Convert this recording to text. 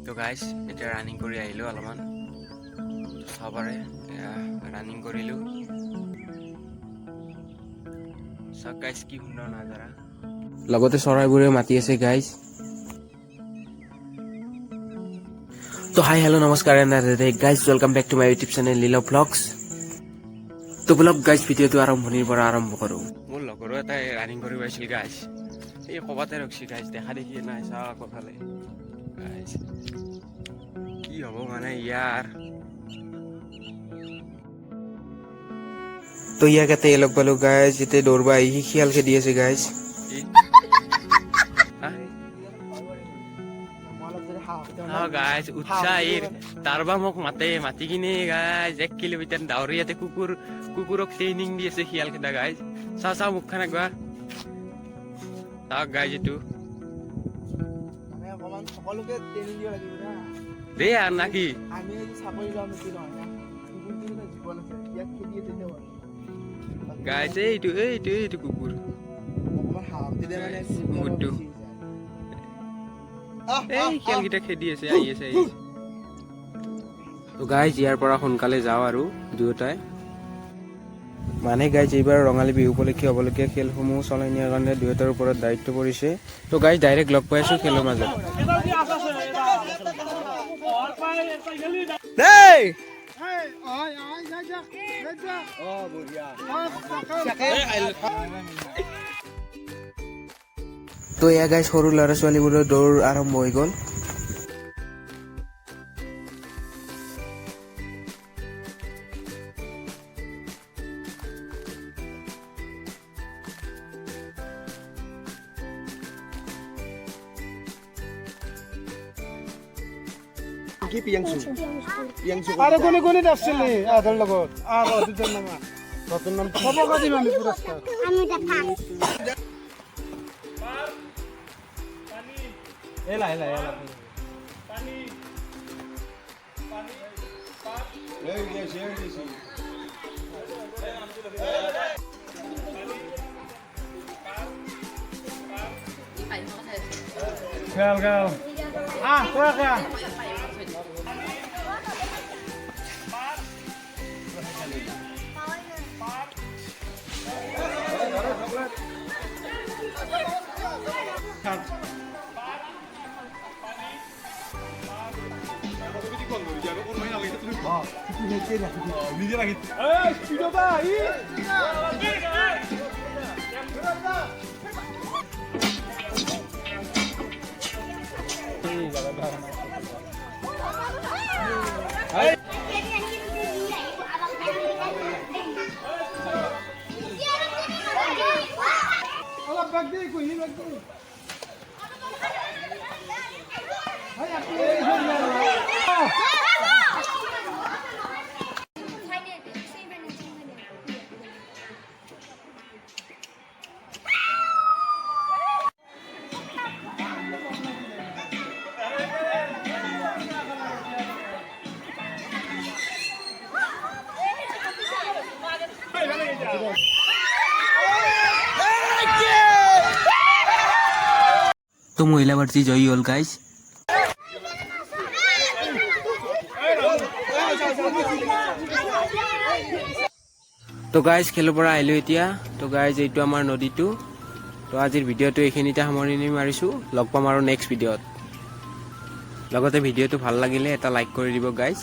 তো গাইজ এতিয়া ৰানিং কৰি আহিলোঁ অলপমান সবৰে ৰানিং কৰিলোঁ চাওক গাইজ কি সুন্দৰ নাজাৰা লগতে চৰাইবোৰে মাতি আছে গাইজ তো হাই হেল্ল' নমস্কাৰ guys welcome back to my YouTube channel Leela vlogs তো ব্লগ গাইজ ভিডিঅ'টো আৰম্ভণিৰ পৰা আৰম্ভ কৰোঁ মোৰ লগৰো এটাই ৰানিং কৰিব আহিছিল গাইজ এই ক'বাতে ৰখছি গাইজ দেখা দেখি নাই চাওঁ আকৌ ফালে গাইজ কি হ'ব মানে ইয়াৰ তো ইয়াক এটা লগ পালো গাইজ যেতিয়া দৌৰবা আহি শিয়াল খেদি আছে গাইজ গাইজ উৎসাহীৰ তাৰবা মোক মাতি কিনে গাইজ 1 কিলোমিটাৰ দাউৰি ইয়াতে কুকুৰক ট্ৰেইনিং দি আছে শিয়াল খেদা গাইজ চাওঁ মুখখন একবাৰ চাওক গাইজ এইটো দে আৰ নাকি গাইছে এইটো কুকুৰ কুকুৰটো এই খেলকেইটা খেদি আছে আহি আছে তো গাইজ ইয়াৰ পৰা সোনকালে যাওঁ আৰু দুয়োটাই মানে গাইজ এইবাৰ ৰঙালী বিহু উপলক্ষে হ'বলগীয়া খেলসমূহ চলাই নিয়াৰ কাৰণে দুয়োটাৰ ওপৰত দায়িত্ব পৰিছে তো গাইজ ডাইৰেক্ট লগ পাই আছো খেলৰ মাজত তো এয়া গাইজ সৰু ল'ৰা ছোৱালীবোৰৰ দৌৰ আৰম্ভ হৈ গ'ল কি পিয়াংশু আৰু কোনে আসছিলে আধৰ লগত আৰু দুজন নাম নতুন নাম সবকা দিম আমি পুৰস্কাৰ আমি দেখাম পানী এলা পানী এই দিছি গাল তোরা নিজে লাগি তো মহিলা বাড়তি জয়ী হল গাইজ তো গাইজ খেলৰ পৰা আহিলো এতিয়া তো গাইজ এইটো আমাৰ নদীটো তো আজিৰ ভিডিঅ'টো এইখিনিতে সামৰণি মাৰিছো লগ পাম আৰু নেক্সট ভিডিঅ'ত লগতে ভিডিঅ'টো ভাল লাগিলে এটা লাইক কৰি দিব গাইজ